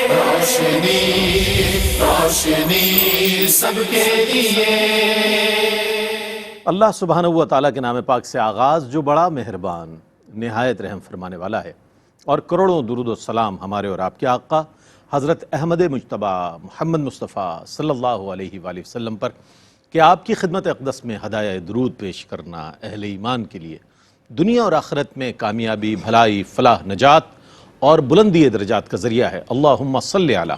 روشنی روشنی سب کے لیے۔ اللہ سبحانہ و تعالیٰ کے نام پاک سے آغاز جو بڑا مہربان نہایت رحم فرمانے والا ہے، اور کروڑوں درود و سلام ہمارے اور آپ کے آقا حضرت احمد مجتبی محمد مصطفیٰ صلی اللہ علیہ وآلہ وسلم پر کہ آپ کی خدمت اقدس میں ہدایہ درود پیش کرنا اہل ایمان کے لیے دنیا اور آخرت میں کامیابی، بھلائی، فلاح، نجات اور بلندی درجات کا ذریعہ ہے۔ اللہم صلی علی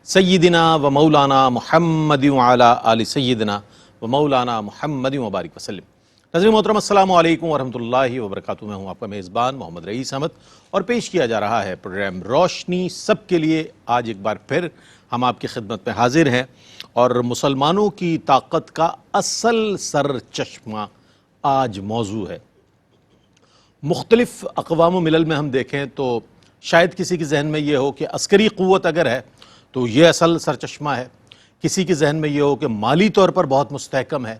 سیدنا و مولانا محمد وعلی آل سیدنا و مولانا محمد وبارک وسلم۔ ناظرین محترم، السلام علیکم ورحمۃ اللہ وبرکاتہ۔ میں ہوں آپ کا میزبان محمد رئیس احمد اور پیش کیا جا رہا ہے پروگرام روشنی سب کے لیے۔ آج ایک بار پھر ہم آپ کی خدمت میں حاضر ہیں اور مسلمانوں کی طاقت کا اصل سر چشمہ آج موضوع ہے۔ مختلف اقوام و ملل میں ہم دیکھیں تو شاید کسی کے ذہن میں یہ ہو کہ عسکری قوت اگر ہے تو یہ اصل سرچشمہ ہے، کسی کے ذہن میں یہ ہو کہ مالی طور پر بہت مستحکم ہے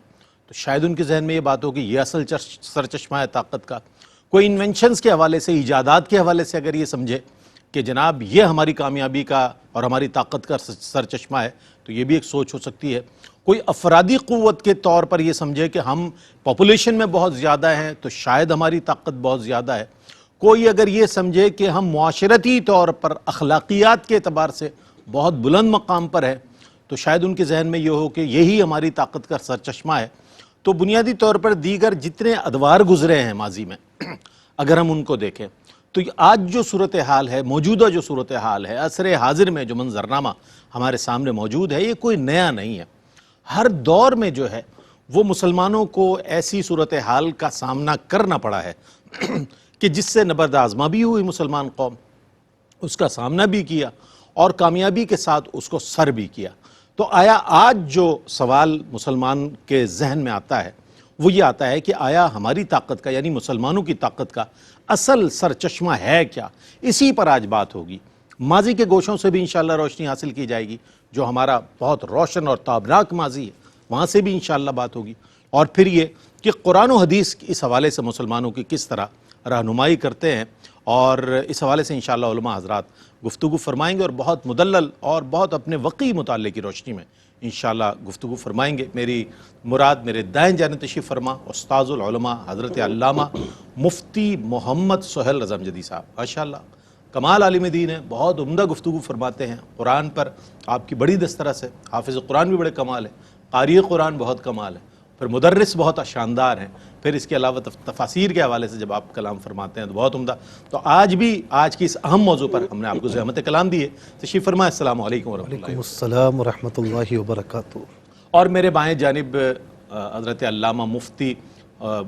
تو شاید ان کے ذہن میں یہ بات ہو کہ یہ اصل سرچشمہ ہے طاقت کا۔ کوئی انوینشنز کے حوالے سے، ایجادات کے حوالے سے اگر یہ سمجھے کہ جناب یہ ہماری کامیابی کا اور ہماری طاقت کا سرچشمہ ہے تو یہ بھی ایک سوچ ہو سکتی ہے۔ کوئی افرادی قوت کے طور پر یہ سمجھے کہ ہم پاپولیشن میں بہت زیادہ ہیں تو شاید ہماری طاقت بہت زیادہ ہے۔ کوئی اگر یہ سمجھے کہ ہم معاشرتی طور پر اخلاقیات کے اعتبار سے بہت بلند مقام پر ہے تو شاید ان کے ذہن میں یہ ہو کہ یہی ہماری طاقت کا سرچشمہ ہے۔ تو بنیادی طور پر دیگر جتنے ادوار گزرے ہیں ماضی میں اگر ہم ان کو دیکھیں تو آج جو صورتحال ہے، موجودہ جو صورتحال ہے، عصر حاضر میں جو منظرنامہ ہمارے سامنے موجود ہے، یہ کوئی نیا نہیں ہے۔ ہر دور میں جو ہے وہ مسلمانوں کو ایسی صورتحال کا سامنا کرنا پڑا ہے کہ جس سے نبرد آزما بھی ہوئی مسلمان قوم، اس کا سامنا بھی کیا اور کامیابی کے ساتھ اس کو سر بھی کیا۔ تو آیا آج جو سوال مسلمان کے ذہن میں آتا ہے وہ یہ آتا ہے کہ آیا ہماری طاقت کا، یعنی مسلمانوں کی طاقت کا اصل سرچشمہ ہے کیا؟ اسی پر آج بات ہوگی۔ ماضی کے گوشوں سے بھی انشاءاللہ روشنی حاصل کی جائے گی، جو ہمارا بہت روشن اور تابناک ماضی ہے وہاں سے بھی انشاءاللہ بات ہوگی، اور پھر یہ کہ قرآن و حدیث اس حوالے سے مسلمانوں کی کس طرح رہنمائی کرتے ہیں، اور اس حوالے سے انشاءاللہ علماء حضرات گفتگو فرمائیں گے اور بہت مدلل اور بہت اپنے وقی مطالعے کی روشنی میں انشاءاللہ گفتگو فرمائیں گے۔ میری مراد میرے دائیں جانب تشریف فرما استاذ العلماء حضرت علامہ مفتی محمد سہیل رضا امجدی صاحب، ماشاءاللہ کمال عالم دین ہیں، بہت عمدہ گفتگو فرماتے ہیں قرآن پر، آپ کی بڑی دسترس ہے، حافظ قرآن بھی بڑے کمال ہے، قاری قرآن بہت کمال ہے، پھر مدرس بہت شاندار ہیں، پھر اس کے علاوہ تفاسیر کے حوالے سے جب آپ کلام فرماتے ہیں تو بہت عمدہ۔ تو آج بھی آج کی اس اہم موضوع پر ہم نے آپ کو زحمت کلام دی ہے۔ تشریف فرمائے۔ السلام علیکم ورحمۃ اللہ۔ وعلیکم السلام ورحمۃ اللہ وبرکاتہ۔ اور میرے بائیں جانب حضرت علامہ مفتی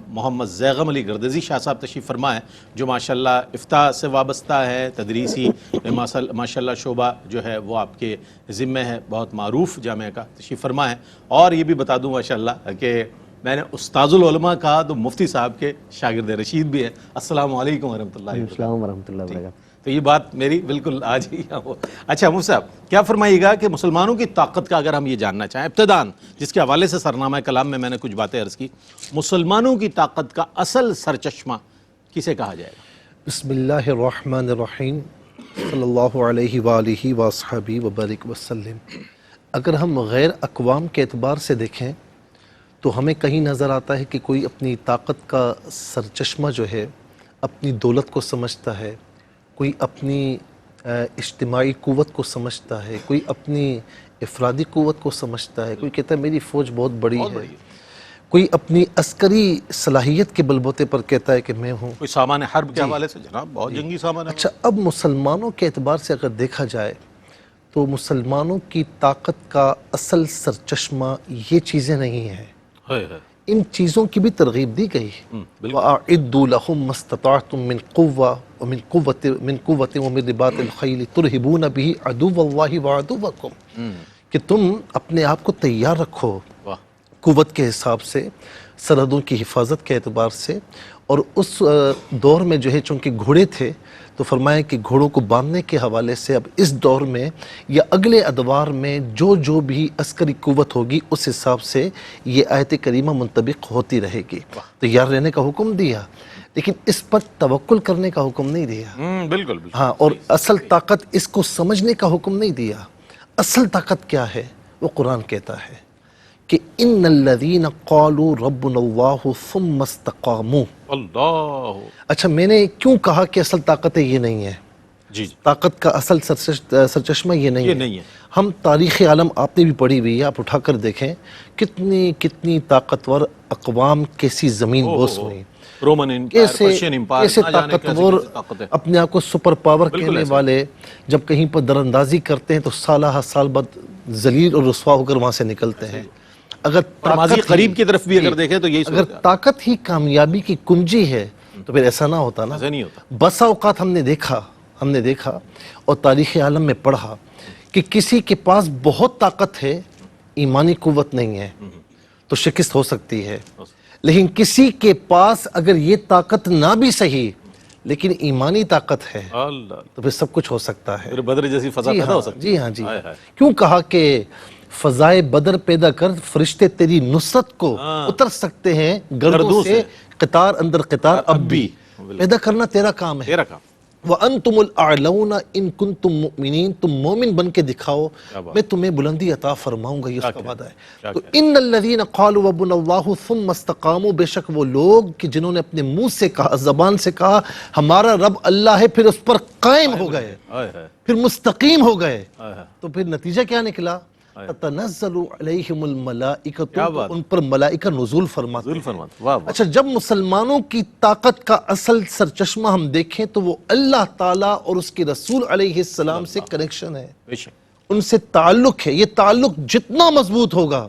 محمد زیغم علی گردزی شاہ صاحب تشریف فرمائے، جو ماشاءاللہ افتاء سے وابستہ ہے، تدریسی ماشاءاللہ شعبہ جو ہے وہ آپ کے ذمہ ہے، بہت معروف جامعہ کا، تشریف فرمائے۔ اور یہ بھی بتا دوں ماشاءاللہ کہ میں نے استاذ العلماء کہا تو مفتی صاحب کے شاگرد رشید بھی ہیں۔ السلام علیکم ورحمۃ اللہ۔ السلام ورحمۃ اللہ وبرکاتہ۔ تو یہ بات میری بالکل آج ہی ہو۔ اچھا مفتی صاحب کیا فرمائیے گا کہ مسلمانوں کی طاقت کا اگر ہم یہ جاننا چاہیں ابتداً، جس کے حوالے سے سرنامہ کلام میں نے کچھ باتیں عرض کی، مسلمانوں کی طاقت کا اصل سرچشمہ کسے کہا جائے گا؟ بسم اللہ الرحمن الرحیم، صلی اللہ علیہ وآلہ وصحبہ وبارک وسلم۔ اگر ہم غیر اقوام کے اعتبار سے دیکھیں تو ہمیں کہیں نظر آتا ہے کہ کوئی اپنی طاقت کا سرچشمہ جو ہے اپنی دولت کو سمجھتا ہے، کوئی اپنی اجتماعی قوت کو سمجھتا ہے، کوئی اپنی افرادی قوت کو سمجھتا ہے، کوئی کہتا ہے میری فوج بہت بڑی ہے، کوئی اپنی عسکری صلاحیت کے بلبوتے پر کہتا ہے کہ میں ہوں، کوئی سامان حرب کے حوالے سے جناب بہت جنگی سامان ہے۔ اچھا اب مسلمانوں کے اعتبار سے اگر دیکھا جائے تو مسلمانوں کی طاقت کا اصل سرچشمہ یہ چیزیں نہیں ہیں، ان چیزوں کی بھی ترغیب دی گئی۔ وَأَعِدُّوا لَهُم مَّا اسْتَطَعْتُم مِّن قُوَّةٍ وَمِن قُوَّةٍ وَمِن رِّبَاطِ الْخَيْلِ تُرْهِبُونَ بِهِ عَدُوَّ اللَّهِ وَعَدُوَّكُمْ، کہ تم اپنے آپ کو تیار رکھو قوت کے حساب سے، سرحدوں کی حفاظت کے اعتبار سے، اور اس دور میں جو ہے چونکہ گھوڑے تھے تو فرمایا کہ گھوڑوں کو باندھنے کے حوالے سے اب اس دور میں یا اگلے ادوار میں جو بھی عسکری قوت ہوگی اس حساب سے یہ آیت کریمہ منطبق ہوتی رہے گی، تیار رہنے کا حکم دیا۔ لیکن اس پر توکل کرنے کا حکم نہیں دیا. بالکل بالکل. ہاں، اور اصل طاقت اس کو سمجھنے کا حکم نہیں دیا. اصل طاقت کیا ہے وہ قرآن کہتا ہے کہ ان الذین قالوا ربنا اللہ ثم استقاموا. اللہ. اچھا، میں نے کیوں کہا کہ اصل طاقت یہ نہیں ہے؟ جی. طاقت کا اصل سرچشمہ یہ نہیں ہے. ہم تاریخ عالم آپ نے بھی پڑھی ہوئی ہے، آپ اٹھا کر دیکھیں کتنی طاقتور اقوام کیسی زمین بوس ہوئی، رومن امپائر، پرشین امپائر، کیسے طاقتور اپنے آپ کو سپر پاور کہنے والے جب کہیں پر در اندازی کرتے ہیں تو سالہ سال بعد ذلیل اور رسوا ہو کر وہاں سے نکلتے ہیں. اگر ماضی قریب کی طرف بھی اگر دیکھیں تو یہی اگر طاقت ہی کامیابی کی کنجی ہے تو پھر ایسا نہ ہوتا نا. ایسا نہیں ہوتا. بسا اوقات ہم نے دیکھا اور تاریخ عالم میں پڑھا کہ کسی کے پاس بہت طاقت ہے، ایمانی قوت نہیں ہے تو شکست ہو سکتی ہے. لیکن کسی کے پاس اگر یہ طاقت نہ بھی صحیح لیکن ایمانی طاقت ہے تو پھر سب کچھ ہو سکتا ہے. بدر جیسی فضا پیدا ہو سکتی ہے. جی ہاں جی. کیوں کہا کہ فضائے بدر پیدا کر، فرشتے تیری نصرت کو اتر سکتے ہیں گردوں سے قطار اندر قطار اب بھی. پیدا کرنا تیرا کام ہے. وَأَنْتُمُ الْأَعْلَوْنَ إِن كُنْتُم مُؤْمِنِينَ. تم مومن بن کے دکھاؤ، میں تمہیں بلندی عطا فرماؤں گا. یہ اس کا وعدہ ہے. تو ان الذین قالوا ربنا اللہ ثم استقاموا، بے شک وہ لوگ کہ جنہوں نے اپنے منہ سے کہا، زبان سے کہا ہمارا رب اللہ ہے، پھر اس پر قائم ہو گئے، پھر مستقیم ہو گئے، تو پھر نتیجہ کیا نکلا؟ تتنزل علیہم الملائکۃ، ان پر ملائکہ نزول فرماتے ہیں. اچھا، جب مسلمانوں کی طاقت کا اصل سرچشمہ ہم دیکھیں تو وہ اللہ تعالیٰ اور اس کے رسول علیہ السلام سے کنیکشن ہے، ان سے تعلق ہے. یہ تعلق جتنا مضبوط ہوگا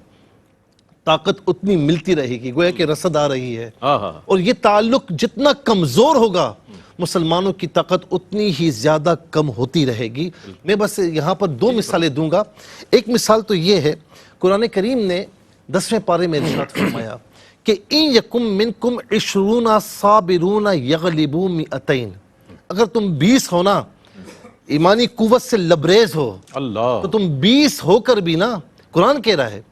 طاقت اتنی ملتی رہے گی، گویا کہ رسد آ رہی ہے. اور یہ تعلق جتنا کمزور ہوگا مسلمانوں کی طاقت اتنی ہی زیادہ کم ہوتی رہے گی. میں بس یہاں پر دو مثالیں دوں گا. ایک مثال تو یہ ہے، قرآن کریم نے 10ویں پارے میں ارشاد فرمایا کہ ان یکم منکم 20 صابرون یغلبوا 200. اگر تم 20 ہو نا، ایمانی قوت سے لبریز ہو، تو تم 20 ہو کر بھی نا، قرآن کہہ رہا ہے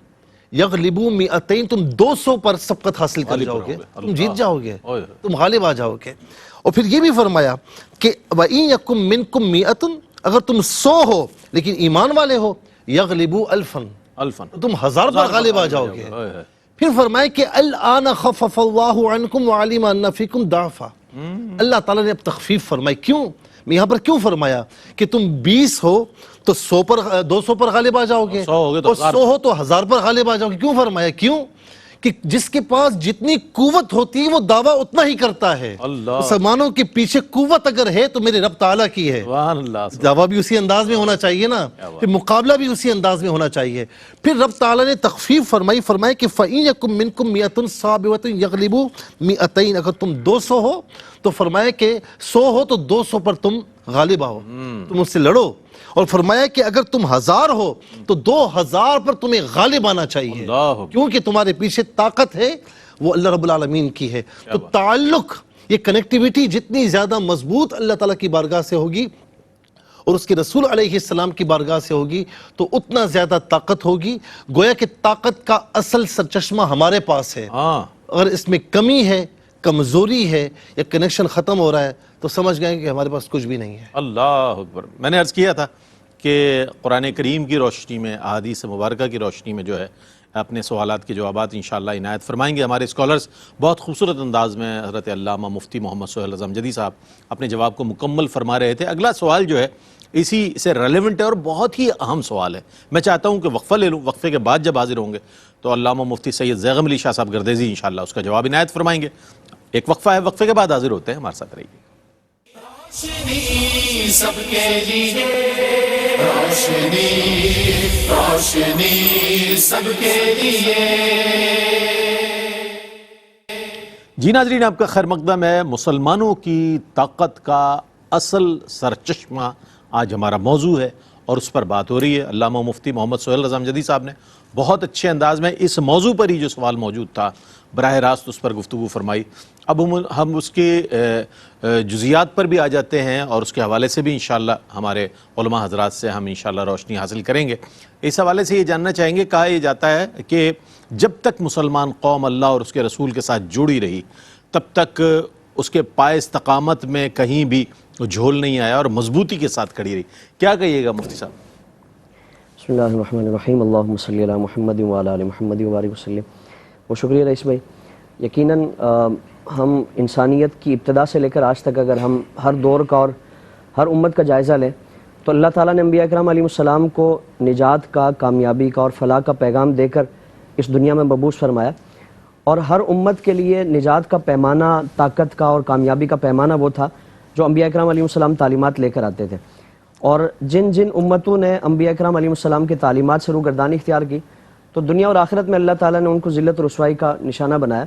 یغلبوا 200، تم 200 پر سبقت حاصل کر جاؤ گے، تم جیت جاؤ گے، تم غالب آ جاؤ گے. اور پھر یہ بھی فرمایا کہ وَإِن يَكُم مِّنكُم مِّئَةٌ، اگر تم 100 ہو لیکن ایمان والے ہو، یغلبوا 1000، تم 1000 پر غالب آ جاؤ گے. پھر فرمایا کہ الآن خفف اللہ عنکم وعلم ان فیکم ضعفا. اللہ تعالیٰ نے اب تخفیف فرمائی. کیوں؟ یہاں پر کیوں فرمایا کہ تم 20 ہو تو 200 پر غالب آ جاؤ گے، اور 100 ہو تو 1000 پر غالب آ جاؤ گے. کیوں فرمایا؟ کیوں کہ جس کے پاس جتنی قوت ہوتی ہے وہ دعویٰ اتنا ہی کرتا ہے. مسلمانوں کے پیچھے قوت اگر ہے تو میرے رب تعالیٰ کی ہے. دعویٰ بھی اسی انداز میں ہونا چاہیے نا، پھر مقابلہ بھی اسی انداز میں ہونا چاہیے. پھر رب تعالیٰ نے تخفیف فرمایا کہ فَإِن يَكُم مِّنكُم مِّئَةٌ صَابِرَةٌ يَغْلِبُوا 200. اگر تم 200 ہو تو فرمایا کہ 100 ہو تو 200 پر تم غالب آؤ، تم اس سے لڑو. اور فرمایا کہ اگر تم 1000 ہو تو 2000 پر تمہیں غالب آنا چاہیے، کیونکہ تمہارے پیچھے طاقت ہے وہ اللہ رب العالمین کی ہے. تو تعلق، یہ کنیکٹیویٹی جتنی زیادہ مضبوط اللہ تعالیٰ کی بارگاہ سے ہوگی اور اس کے رسول علیہ السلام کی بارگاہ سے ہوگی تو اتنا زیادہ طاقت ہوگی. گویا کہ طاقت کا اصل سرچشمہ ہمارے پاس ہے. اگر اس میں کمی ہے، کمزوری ہے یا کنیکشن ختم ہو رہا ہے تو سمجھ گئے کہ ہمارے پاس کچھ بھی نہیں ہے. اللہ اکبر. میں نے عرض کیا تھا کہ قرآن کریم کی روشنی میں، احادیث مبارکہ کی روشنی میں جو ہے اپنے سوالات کے جوابات انشاءاللہ عنایت فرمائیں گے. ہمارے اسکالرز بہت خوبصورت انداز میں حضرت علامہ مفتی محمد سہیل اعظم جدی صاحب اپنے جواب کو مکمل فرما رہے تھے. اگلا سوال جو ہے اسی سے ریلیونٹ ہے اور بہت ہی اہم سوال ہے. میں چاہتا ہوں کہ وقفہ لے لوں، وقفے کے بعد جب حاضر ہوں گے تو علامہ مفتی سید زیغم علی شاہ صاحب گردیزی انشاءاللہ اس کا جواب عنایت فرمائیں گے. ایک وقفہ ہے، وقفے کے بعد حاضر ہوتے ہیں، ہمارے ساتھ رہیے. روشنی سب کے لیے، روشنی روشنی سب کے لیے. جی ناظرین، آپ کا خیر مقدم ہے. مسلمانوں کی طاقت کا اصل سرچشمہ آج ہمارا موضوع ہے اور اس پر بات ہو رہی ہے. علامہ مفتی محمد سہیل اعظم جدی صاحب نے بہت اچھے انداز میں اس موضوع پر ہی جو سوال موجود تھا براہ راست اس پر گفتگو فرمائی. اب ہم اس کے جزیات پر بھی آ جاتے ہیں اور اس کے حوالے سے بھی انشاءاللہ ہمارے علماء حضرات سے ہم انشاءاللہ روشنی حاصل کریں گے. اس حوالے سے یہ جاننا چاہیں گے، کہا یہ جاتا ہے کہ جب تک مسلمان قوم اللہ اور اس کے رسول کے ساتھ جڑی رہی تب تک اس کے پائے استقامت میں کہیں بھی جھول نہیں آیا اور مضبوطی کے ساتھ کھڑی رہی. کیا کہیے گا مفتی صاحب؟ بسم اللہ الرحمن الرحیم، اللہم صلی علی محمد وعلی آل محمد وبارک وسلم. وہ شکریہ رئیس بھائی. یقیناً ہم انسانیت کی ابتدا سے لے کر آج تک اگر ہم ہر دور کا اور ہر امت کا جائزہ لیں تو اللہ تعالیٰ نے انبیاء کرام علیہ السلام کو نجات کا، کامیابی کا اور فلاح کا پیغام دے کر اس دنیا میں مبعوث فرمایا، اور ہر امت کے لیے نجات کا پیمانہ، طاقت کا اور کامیابی کا پیمانہ وہ تھا جو انبیاء کرام علیہ السلام تعلیمات لے کر آتے تھے. اور جن جن امتوں نے انبیاء کرام علیہ السلام کی تعلیمات سے روگردانی اختیار کی تو دنیا اور آخرت میں اللہ تعالیٰ نے ان کو ذلت و رسوائی کا نشانہ بنایا.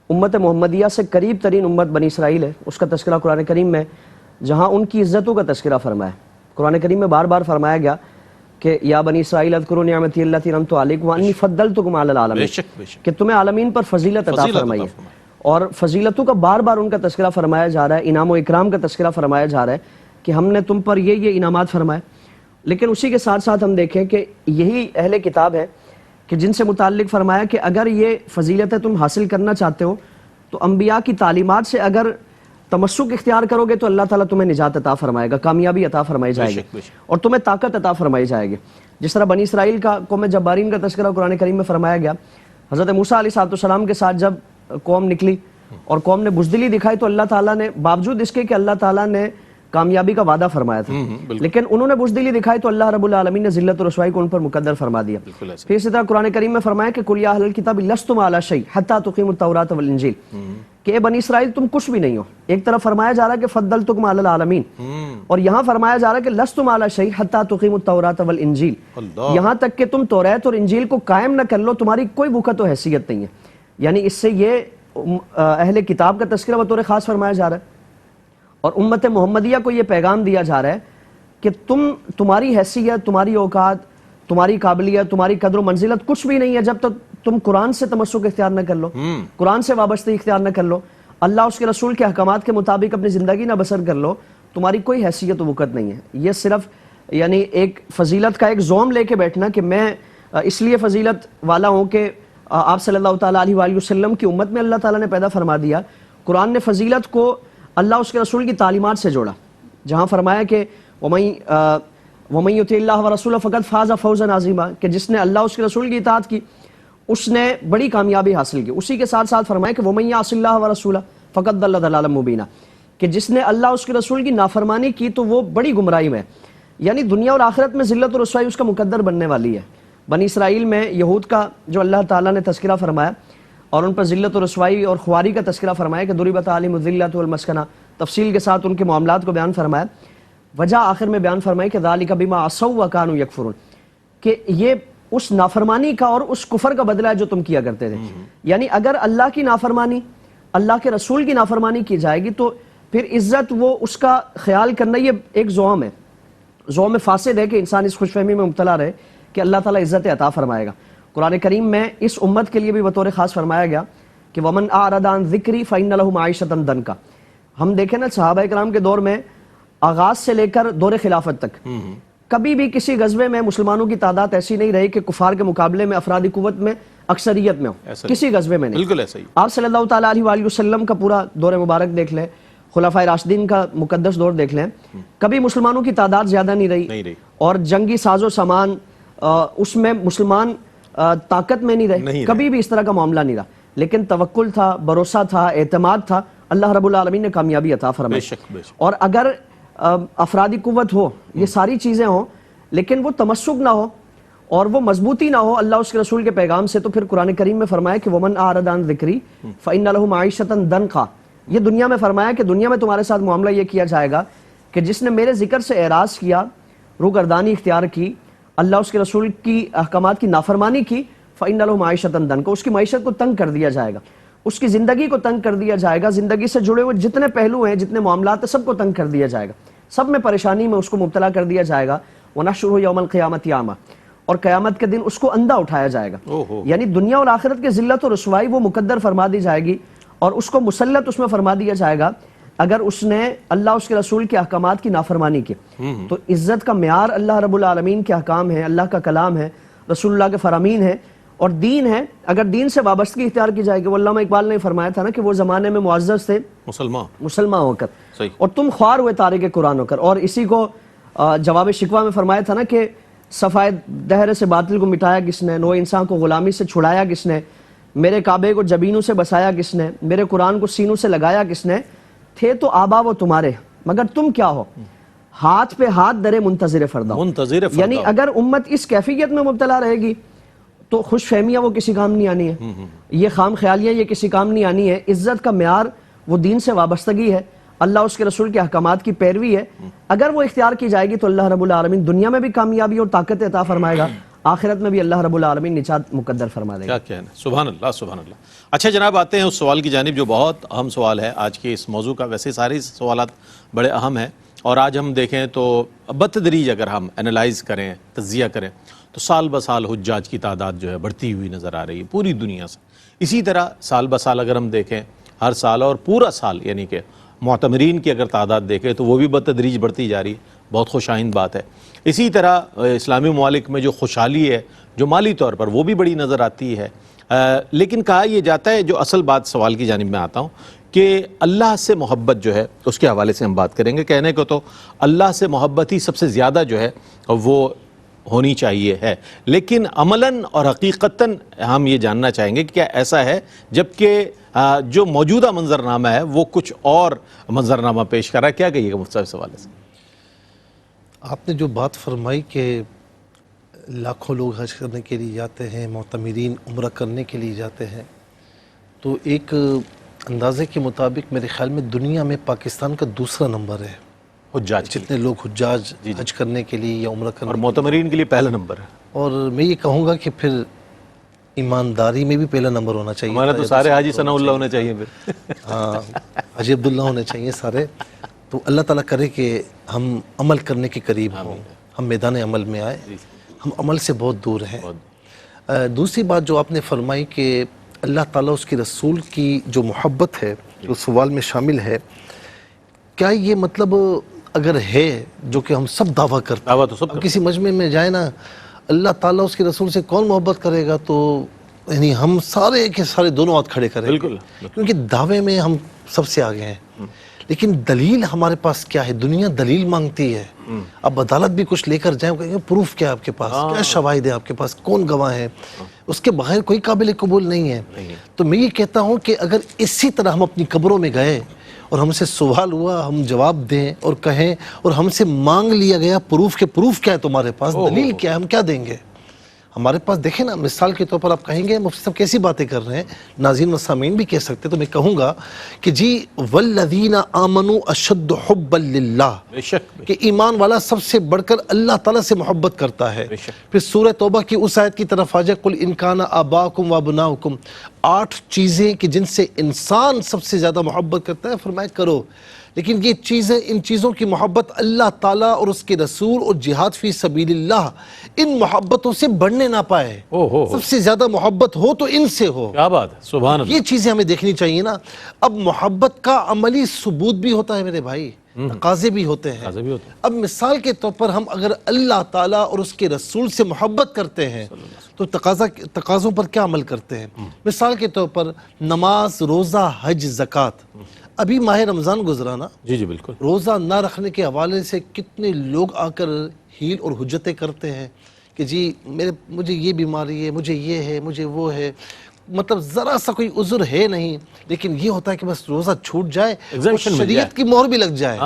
امت محمدیہ سے قریب ترین امت بنی اسرائیل ہے، اس کا تذکرہ قرآن کریم میں جہاں ان کی عزتوں کا تذکرہ فرمایا. قرآن کریم میں بار بار فرمایا گیا کہ یا بنی اسرائیل اذکروا نعمتی التی انعمت علیکم وانی فضلتکم علی العالمین، کہ تمہیں عالمین پر فضیلت عطا فرمائی ہے. اور فضیلتوں کا بار بار ان کا تذکرہ فرمایا جا رہا ہے، انعام و اکرام کا تذکرہ فرمایا جا رہا ہے کہ ہم نے تم پر یہ انعامات فرمائے. لیکن اسی کے ساتھ ساتھ ہم دیکھیں کہ یہی اہل کتاب ہے کہ جن سے متعلق فرمایا کہ اگر یہ فضیلتیں تم حاصل کرنا چاہتے ہو تو انبیاء کی تعلیمات سے اگر تمسک اختیار کرو گے تو اللہ تعالیٰ تمہیں نجات عطا فرمائے گا، کامیابی عطا فرمائی جائے گی اور تمہیں طاقت عطا فرمائی جائے گی. جس طرح بنی اسرائیل کا قوم جبارین کا تذکرہ قرآن کریم میں فرمایا گیا. حضرت موسیٰ علیہ السلام کے ساتھ جب قوم نکلی اور قوم نے بزدلی دکھائی تو اللہ تعالیٰ نے باوجود اس کے کہ اللہ تعالیٰ نے کامیابی کا وعدہ فرمایا تھا لیکن انہوں نے بزدلی دکھائی تو اللہ رب العالمین نے ذلت و رسوائی کو ان پر مقدر فرما دیا. پھر اسی طرح قرآن کریم میں فرمایا کہ قل یا اہل الکتاب لستم علی شیء حتی تقیموا التوراۃ والانجیل، کہ اے بنی اسرائیل تم کچھ بھی نہیں ہو. ایک طرف فرمایا جا رہا ہے کہ فضلتکم علی العالمین، اور یہاں فرمایا جا رہا ہے کہ لستم علی شیء حتی تقیموا التوراۃ والانجیل، یہاں تک کہ تم توریت اور انجیل کو قائم نہ کر لو تمہاری کوئی بوقت و حیثیت نہیں ہے. یعنی اس سے یہ اہل کتاب کا تذکرہ بطور خاص فرمایا جا رہا ہے اور امت محمدیہ کو یہ پیغام دیا جا رہا ہے کہ تمہاری حیثیت، تمہاری اوقات، تمہاری قابلیت، تمہاری قدر و منزلت کچھ بھی نہیں ہے جب تک تم قرآن سے تمسک اختیار نہ کر لو، قرآن سے وابستگی اختیار نہ کر لو، اللہ اس کے رسول کے احکامات کے مطابق اپنی زندگی نہ بسر کر لو، تمہاری کوئی حیثیت و وقت نہیں ہے. یہ صرف یعنی ایک فضیلت کا ایک زوم لے کے بیٹھنا کہ میں اس لیے فضیلت والا ہوں کہ آپ صلی اللہ تعالیٰ علیہ وآلہ وسلم کی امت میں اللہ تعالیٰ نے پیدا فرما دیا. قرآن نے فضیلت کو اللہ اس کے رسول کی تعلیمات سے جوڑا، جہاں فرمایا کہ وَمَن يُطِعِ اللَّهَ وَرَسُولَهُ فَقَدْ فَازَ فَوْزًا عَظِيمًا، کہ جس نے اللہ اس کے رسول کی اطاعت کی اس نے بڑی کامیابی حاصل کی. اسی کے ساتھ ساتھ فرمایا کہ وَمَن يَعْصِ اللَّهَ وَرَسُولَهُ فَقَدْ ضَلَّ ضَلَالًا مُبِينًا، کہ جس نے اللہ اس کے رسول کی نافرمانی کی تو وہ بڑی گمراہی میں، یعنی دنیا اور آخرت میں ذلت و رسوائی اس کا مقدر بننے والی ہے. بنی اسرائیل میں یہود کا جو اللہ تعالیٰ نے تذکرہ فرمایا اور ان پر ذلت و رسوائی اور خواری کا تذکرہ فرمایا کہ ضربت علیہم الذلۃ والمسکنہ، تفصیل کے ساتھ ان کے معاملات کو بیان فرمایا. وجہ آخر میں بیان فرمائی کہ ذالک بما عصوا وکانوا یکفرون، کہ یہ اس نافرمانی کا اور اس کفر کا بدلہ ہے جو تم کیا کرتے تھے. یعنی اگر اللہ کی نافرمانی، اللہ کے رسول کی نافرمانی کی جائے گی تو پھر عزت وہ اس کا خیال کرنا یہ ایک زوم ہے، زوم فاسد ہے کہ انسان اس خوش فہمی میں مبتلا رہے کہ اللہ تعالیٰ عزت عطا فرمائے گا. قرآن کریم میں اس امت کے لیے بھی بطور خاص فرمایا گیا کہ وَمَنْ أَعْرَضَ عَنْ ذِكْرِي فَإِنَّ لَهُ مَعِيشَةً ضَنْكًا. ہم دیکھیں نا صحابہ کرام کے دور میں آغاز سے لے کر دور خلافت تک کبھی بھی کسی غزوے میں مسلمانوں کی تعداد ایسی نہیں رہی کہ کفار کے مقابلے میں افرادی قوت میں اکثریت میں ہو، کسی غزوے میں نہیں. بالکل ایسا ہی. آپ صلی اللہ تعالیٰ علیہ وآلہ وسلم کا پورا دور مبارک دیکھ لیں، خلفائے راشدین کا مقدس دور دیکھ لیں، کبھی مسلمانوں کی تعداد زیادہ نہیں رہی اور جنگی ساز و سامان اس میں مسلمان طاقت میں نہیں رہے، کبھی بھی اس طرح کا معاملہ نہیں رہا. لیکن توکل تھا، بھروسہ تھا، اعتماد تھا، اللہ رب العالمین نے کامیابی عطا فرمائی. اور اگر افرادی قوت ہو، یہ ساری چیزیں ہوں لیکن وہ تمسک نہ ہو اور وہ مضبوطی نہ ہو اللہ اس کے رسول کے پیغام سے، تو پھر قرآن کریم میں فرمایا کہ وَمَنْ أَعْرَضَ عَنْ ذِكْرِي فَإِنَّ لَهُ مَعِيشَةً ضَنْكًا. یہ دنیا میں فرمایا کہ دنیا میں تمہارے ساتھ معاملہ یہ کیا جائے گا کہ جس نے میرے ذکر سے اعراض کیا، روگردانی اختیار کی، اللہ اس کے رسول کی احکامات کی نافرمانی کی، فَإِنَّ لَهُ مَعِيشَةً ضَنْكًا، اس کی معیشت کو تنگ کر دیا جائے گا، اس کی زندگی کو تنگ کر دیا جائے گا، زندگی سے جڑے ہوئے جتنے پہلو ہیں، جتنے معاملات ہیں، سب کو تنگ کر دیا جائے گا، سب میں پریشانی میں اس کو مبتلا کر دیا جائے گا. وَنَحْشُرُهُ يَوْمَ الْقِيَامَةِ أَعْمَىٰ، اور قیامت کے دن اس کو اندھا اٹھایا جائے گا. یعنی دنیا اور آخرت کے ذلت و رسوائی وہ مقدر فرما دی جائے گی اور اس کو مسلط اس میں فرما دیا جائے گا اگر اس نے اللہ اس کے رسول کے احکامات کی نافرمانی کی. تو عزت کا معیار اللہ رب العالمین کے احکام ہیں، اللہ کا کلام ہے، رسول اللہ کے فرامین ہیں، اور دین ہے، اگر دین سے وابستگی اختیار کی جائے گی، وہ علامہ اقبال نے فرمایا تھا نا کہ وہ زمانے میں معزز تھے مسلمان ہو کر، صحیح، اور تم خوار ہوئے تارک قرآن ہو کر. اور اسی کو جواب شکوہ میں فرمایا تھا نا کہ صفائے دہر سے باطل کو مٹایا کس نے، نو انسان کو غلامی سے چھڑایا کس نے، میرے کعبے کو جبینوں سے بسایا کس نے، میرے قرآن کو سینوں سے لگایا کس نے، تھے تو آبا وہ تمہارے مگر تم کیا ہو، ہاتھ پہ ہاتھ درے منتظر فردا. یعنی اگر امت اس کیفیت میں مبتلا رہے گی تو خوش فہمیاں وہ کسی کام نہیں آنی ہے، یہ خام خیالیاں یہ کسی کام نہیں آنی ہے. عزت کا معیار وہ دین سے وابستگی ہے، اللہ اس کے رسول کے احکامات کی پیروی ہے. اگر وہ اختیار کی جائے گی تو اللہ رب العالمین دنیا میں بھی کامیابی اور طاقت عطا فرمائے گا، آخرت میں بھی اللہ رب العالمین نجات مقدر فرما دے گا. کیا کہنا، سبحان اللہ سبحان اللہ. اچھا جناب، آتے ہیں اس سوال کی جانب جو بہت اہم سوال ہے آج کے اس موضوع کا. ویسے سارے سوالات بڑے اہم ہیں، اور آج ہم دیکھیں تو بتدریج اگر ہم انالائز کریں، تجزیہ کریں، تو سال بہ سال حجاج کی تعداد جو ہے بڑھتی ہوئی نظر آ رہی ہے پوری دنیا سے. اسی طرح سال بہ سال اگر ہم دیکھیں ہر سال اور پورا سال، یعنی کہ معتمرین کی اگر تعداد دیکھیں تو وہ بھی بتدریج بڑھتی جا رہی ہے. بہت خوش آئند بات ہے. اسی طرح اسلامی ممالک میں جو خوشحالی ہے جو مالی طور پر، وہ بھی بڑی نظر آتی ہے. لیکن کہا یہ جاتا ہے، جو اصل بات سوال کی جانب میں آتا ہوں، کہ اللہ سے محبت جو ہے اس کے حوالے سے ہم بات کریں گے. کہنے کو تو اللہ سے محبت ہی سب سے زیادہ جو ہے وہ ہونی چاہیے ہے، لیکن عملاً اور حقیقتاً ہم یہ جاننا چاہیں گے کہ کیا ایسا ہے، جبکہ جو موجودہ منظرنامہ ہے وہ کچھ اور منظرنامہ پیش کر رہا ہے. کیا کہیے گا مفتی صاحب اس حوالے سے؟ آپ نے جو بات فرمائی کہ لاکھوں لوگ حج کرنے کے لیے جاتے ہیں، معتمرین عمرہ کرنے کے لیے جاتے ہیں، تو ایک اندازے کے مطابق میرے خیال میں دنیا میں پاکستان کا دوسرا نمبر ہے حجاج جتنے لوگ حجاج حج کرنے کے لیے یا عمرہ کرنے، اور معتمرین کے لیے پہلا نمبر ہے. اور میں یہ کہوں گا کہ پھر ایمانداری میں بھی پہلا نمبر ہونا چاہیے. ہمارے تو سارے حاجی ثناء اللہ ہونے چاہیے پھر. ہاں، حاجی عبداللہ ہونے چاہیے سارے. تو اللہ تعالیٰ کرے کہ ہم عمل کرنے کے قریب ہوں، ہم میدان عمل میں آئے. ہم عمل سے بہت دور ہیں. دوسری بات جو آپ نے فرمائی کہ اللہ تعالیٰ اس کے رسول کی جو محبت ہے جو سوال میں شامل ہے، کیا یہ مطلب اگر ہے جو کہ ہم سب دعویٰ کرتے ہیں، تو سب کسی مجمع میں جائے نا، اللہ تعالیٰ اس کے رسول سے کون محبت کرے گا، تو یعنی ہم سارے کے سارے دونوں ہاتھ کھڑے کریں، بالکل، کیونکہ دعوے میں ہم سب سے آگے ہیں. لیکن دلیل ہمارے پاس کیا ہے؟ دنیا دلیل مانگتی ہے. اب عدالت بھی کچھ لے کر جائیں، کہیں پروف کیا ہے آپ کے پاس، کیا شواہد ہے آپ کے پاس، کون گواہ ہے، اس کے بغیر کوئی قابل قبول نہیں ہے. تو میں یہ کہتا ہوں کہ اگر اسی طرح ہم اپنی قبروں میں گئے اور ہم سے سوال ہوا، ہم جواب دیں اور کہیں، اور ہم سے مانگ لیا گیا پروف کے پروف کیا ہے تمہارے پاس، دلیل کیا ہے، ہم کیا دیں گے؟ ہمارے پاس دیکھیں نا، مثال کے طور پر آپ کہیں گے مفتی صاحب کیسی باتیں کر رہے ہیں، ناظرین و سامعین بھی کہہ سکتے، تو میں کہوں گا کہ جی والذین آمنوا اشد حبا للہ، بے شک کہ ایمان والا سب سے بڑھ کر اللہ تعالیٰ سے محبت کرتا ہے. پھر سورہ توبہ کی اس آیت کی طرف آ جائے، قل ان کان آباؤکم وابناؤکم، 8 چیزیں کہ جن سے انسان سب سے زیادہ محبت کرتا ہے، فرمایا کرو. لیکن یہ چیزیں، ان چیزوں کی محبت اللہ تعالیٰ اور اس کے رسول اور جہاد فی سبیل اللہ، ان محبتوں سے بڑھنے نہ پائے. سب سے زیادہ محبت ہو تو ان سے ہو. کیا بات ہے، سبحان اللہ. یہ چیزیں ہمیں دیکھنی چاہیے نا. اب محبت کا عملی ثبوت بھی ہوتا ہے میرے بھائی، تقاضے بھی ہوتے ہیں. اب مثال کے طور پر ہم اگر اللہ تعالیٰ اور اس کے رسول سے محبت کرتے ہیں تو تقاضوں پر کیا عمل کرتے ہیں؟ مثال کے طور پر نماز، روزہ، حج، زکوٰۃ. ابھی ماہ رمضان گزرا نا، جی بالکل. روزہ نہ رکھنے کے حوالے سے کتنے لوگ آ کر ہیل اور حجتیں کرتے ہیں کہ جی مجھے یہ بیماری ہے، مجھے یہ ہے، مجھے وہ ہے. مطلب ذرا سا کوئی عذر ہے نہیں، لیکن یہ ہوتا ہے کہ بس روزہ چھوٹ جائے، شریعت کی مہر بھی لگ جائے،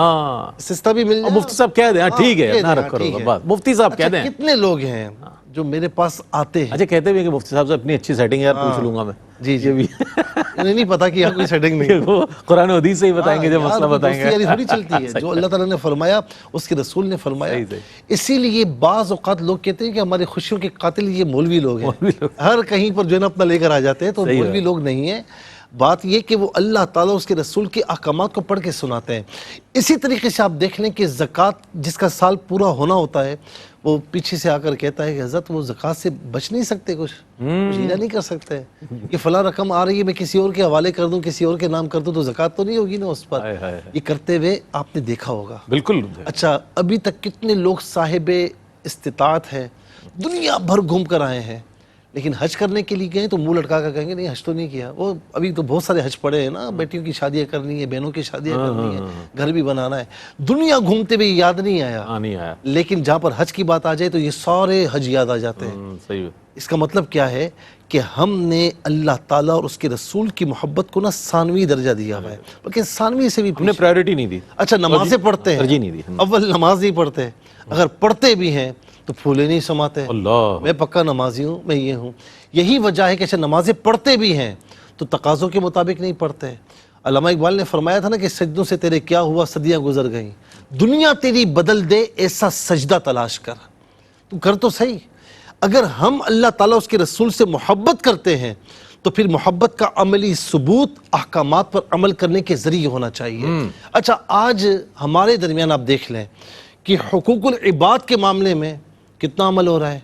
سستا بھی مل جائے. مفتی صاحب کہہ دیں ٹھیک ہے نہ رکھو روزہ، بات مفتی صاحب کہہ دیں. کتنے لوگ ہیں جو میرے پاس آتے ہیں. اچھا کہتے بھی ہیں کہ مفتی صاحب سے اپنی اچھی سیٹنگ یار پوچھ لوں گا میں. جی جی، انہیں نہیں پتا کہ یہاں کوئی سیٹنگ نہیں ہے. قرآن و حدیث سے ہی بتائیں گے، جب مسئلہ بتائیں گے. تھوڑی چلتی ہے، جو اللہ تعالیٰ نے فرمایا اس کے رسول نے فرمایا. اسی لیے بعض اوقات لوگ کہتے ہیں کہ ہماری خوشیوں کے قاتل یہ مولوی لوگ ہیں، ہر کہیں پر جو ہے نا اپنا لے کر آ جاتے ہیں. تو مولوی لوگ نہیں ہیں. بات یہ کہ وہ اللہ تعالیٰ اس کے رسول کے احکامات کو پڑھ کے سناتے ہیں. اسی طریقے سے آپ دیکھ لیں کہ زکوٰۃ جس کا سال پورا ہونا ہوتا ہے، وہ پیچھے سے آ کر کہتا ہے کہ حضرت وہ زکوٰۃ سے بچ نہیں سکتے، کچھ ہیلا نہیں کر سکتے کہ فلاں رقم آ رہی ہے میں کسی اور کے حوالے کر دوں، کسی اور کے نام کر دوں تو زکوٰۃ تو نہیں ہوگی نا اس پر. یہ کرتے ہوئے آپ نے دیکھا ہوگا. بالکل. اچھا، ابھی تک کتنے لوگ صاحب استطاعت ہیں، دنیا بھر گھوم کر آئے ہیں، لیکن حج کرنے کے لیے گئے تو منہ لٹکا کر کہیں گے نہیں حج تو نہیں کیا. وہ ابھی تو بہت سارے حج پڑے ہیں نا, بیٹیوں کی شادیاں کرنی ہے, بہنوں کی شادیاں کرنی ہے, گھر بھی بنانا ہے. دنیا گھومتے ہوئے یاد نہیں آیا, لیکن جہاں پر حج کی بات آ جائے تو یہ سارے حج یاد آ جاتے ہیں. اس کا مطلب کیا ہے کہ ہم نے اللہ تعالیٰ اور اس کے رسول کی محبت کو نا ثانوی درجہ دیا ہوا ہے, بلکہ ثانوی سے بھی ہم نے پرائیورٹی نہیں دی. اچھا نمازیں پڑھتے ہیں, ترجیح نہیں دی. اول نماز نہیں پڑھتے, اگر پڑھتے بھی ہیں تو پھولے نہیں سماتے. اللہ, میں پکا نمازی ہوں, میں یہ ہوں. یہی وجہ ہے کہ اچھا نمازیں پڑھتے بھی ہیں تو تقاضوں کے مطابق نہیں پڑھتے. علامہ اقبال نے فرمایا تھا نا کہ سجدوں سے تیرے کیا ہوا, صدیاں گزر گئیں, دنیا تیری بدل دے ایسا سجدہ تلاش کر. تو کر تو صحیح. اگر ہم اللہ تعالیٰ اس کے رسول سے محبت کرتے ہیں تو پھر محبت کا عملی ثبوت احکامات پر عمل کرنے کے ذریعے ہونا چاہیے. اچھا آج ہمارے درمیان آپ دیکھ لیں کہ حقوق العباد کے معاملے میں کتنا عمل ہو رہا ہے,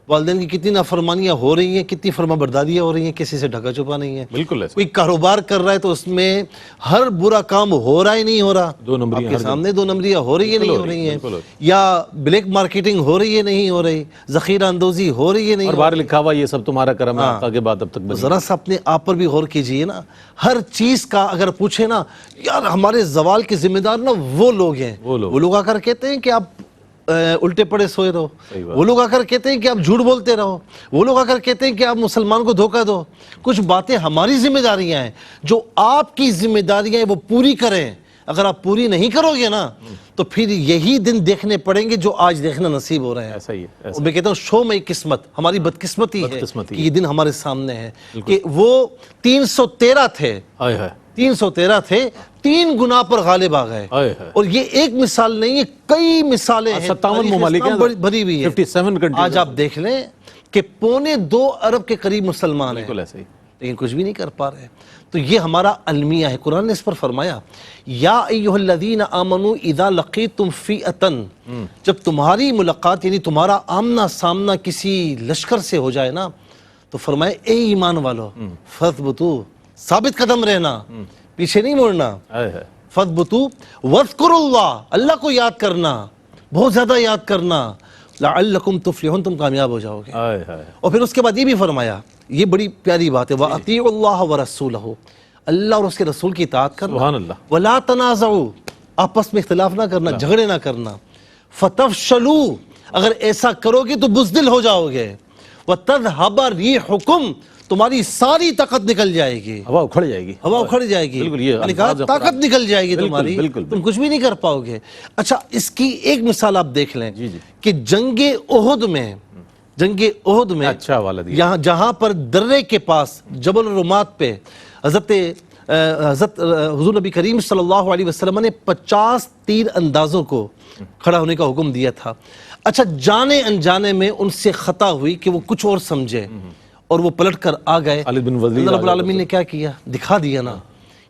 والدین کی کتنی نافرمانیاں ہو رہی ہیں, کتنی فرما برداریاں ہو رہی ہیں, کسی سے ڈھکا چھپا نہیں ہے. بالکل ایسا. کوئی کاروبار کر رہا ہے تو اس میں ہر برا کام ہو رہا ہی نہیں ہو رہا, دو نمبریاں آپ کے سامنے دو نمبریاں ہو رہی ہے نہیں ہو رہی ہیں, یا بلیک مارکیٹنگ ہو رہی ہے نہیں ہو رہی, ذخیرہ اندوزی ہو رہی ہے نہیں, اور باہر لکھا ہوا یہ سب تمہارا کرم ہے, آقا کے بعد اب تک بس. ذرا سا اپنے آپ پر بھی غور کیجئے نا. ہر چیز کا اگر پوچھے نا, یار ہمارے زوال کے ذمہ دار نا وہ لوگ ہیں, وہ لوگ آ کر کہتے ہیں کہ آپ الٹے پڑے سوئے رہو, وہ لوگ آ کر کہتے ہیں کہ آپ جھوٹ بولتے رہو, وہ لوگ آ کر کہتے ہیں کہ آپ مسلمان کو دھوکہ دو. کچھ باتیں ہماری ذمہ داریاں ہیں, جو آپ کی ذمہ داریاں ہیں وہ پوری کریں. اگر آپ پوری نہیں کرو گے نا تو پھر یہی دن دیکھنے پڑیں گے جو آج دیکھنا نصیب ہو رہے ہیں. ایسا ہی ہے. میں کہتا ہوں شو میں قسمت, ہماری بدقسمتی ہے کہ یہ دن ہمارے سامنے ہے کہ وہ 313 تھے, 313 تھے, 3 گناہ پر غالب آ گئے. اور یہ ایک مثال نہیں ہے, کئی مثالیں ہیں, 57 ممالک بھری ہوئی ہے. 57 کنٹریز. آج آپ دیکھ لیں کہ 2.25 ارب کے قریب مسلمان ہیں, بالکل ایسا ہی, لیکن کچھ بھی نہیں کر پا رہے. تو یہ ہمارا المیہ ہے. قرآن نے اس پر فرمایا یا ایھا الذین آمنوا اذا لقیتم فئۃ, جب تمہاری ملاقات یعنی تمہارا آمنا سامنا کسی لشکر سے ہو جائے نا تو فرمائے اے ایمان والو فثبتوا, ثابت قدم رہنا, پیچھے نہیں مڑنا. فثبتوا واذکروا اللہ, اللہ کو یاد کرنا, بہت زیادہ یاد کرنا, لعلکم تفلحون, تم کامیاب ہو جاؤ گے. اور پھر اس کے بعد یہ بھی فرمایا, یہ بڑی پیاری بات ہے, وَأَطِيعُوا اللَّهَ وَرَسُولَهُ, اللہ اور اس کے رسول کی اطاعت کرنا. سبحان اللہ. وَلَا تَنَازَعُوا, آپس میں اختلاف نہ کرنا, جھگڑے نہ کرنا. فَتَفْشَلُوا, اگر ایسا کرو گے تو بزدل ہو جاؤ گے. وَتَذْهَبَ رِيحُكُمْ, تمہاری ساری طاقت نکل جائے گی, ہوا اکھڑ جائے گی, ہوا اکھڑ جائے گی, یعنی کہا طاقت نکل جائے گی تمہاری, تم کچھ بھی نہیں کر پاؤ گے. اچھا اس کی ایک مثال آپ دیکھ لیں کہ جنگ احد میں, اچھا والا دیا, یہاں جہاں پر درے کے پاس جبل الرمات پہ حضرت حضور نبی کریم صلی اللہ علیہ وسلم نے 50 تیر اندازوں کو کھڑا ہونے کا حکم دیا تھا. اچھا جانے انجانے میں ان سے خطا ہوئی کہ وہ کچھ اور سمجھے اور وہ پلٹ کر آ گئے. اللہ رب العالمین نے کیا کیا, دکھا دیا نا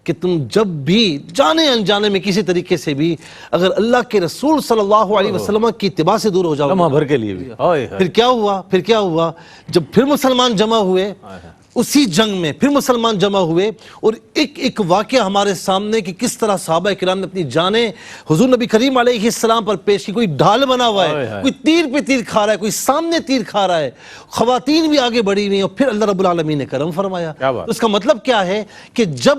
کہ تم جب بھی جانے انجانے میں کسی طریقے سے بھی اگر اللہ کے رسول صلی اللہ علیہ وسلم کی اتباع سے دور ہو جاؤ لمحہ بھر کے لیے بھی, پھر کیا ہوا, جب پھر مسلمان جمع ہوئے اسی جنگ میں, پھر مسلمان جمع ہوئے اور ایک واقعہ ہمارے سامنے کہ کس طرح صحابہ کرام نے اپنی جانیں حضور نبی کریم علیہ السلام پر پیش کی. کوئی ڈھال بنا ہوا ہے, کوئی تیر پہ تیر کھا رہا ہے, کوئی سامنے تیر کھا رہا ہے, خواتین بھی آگے بڑھی ہوئی ہیں, اور پھر اللہ رب العالمین نے کرم فرمایا. اس کا مطلب کیا ہے کہ جب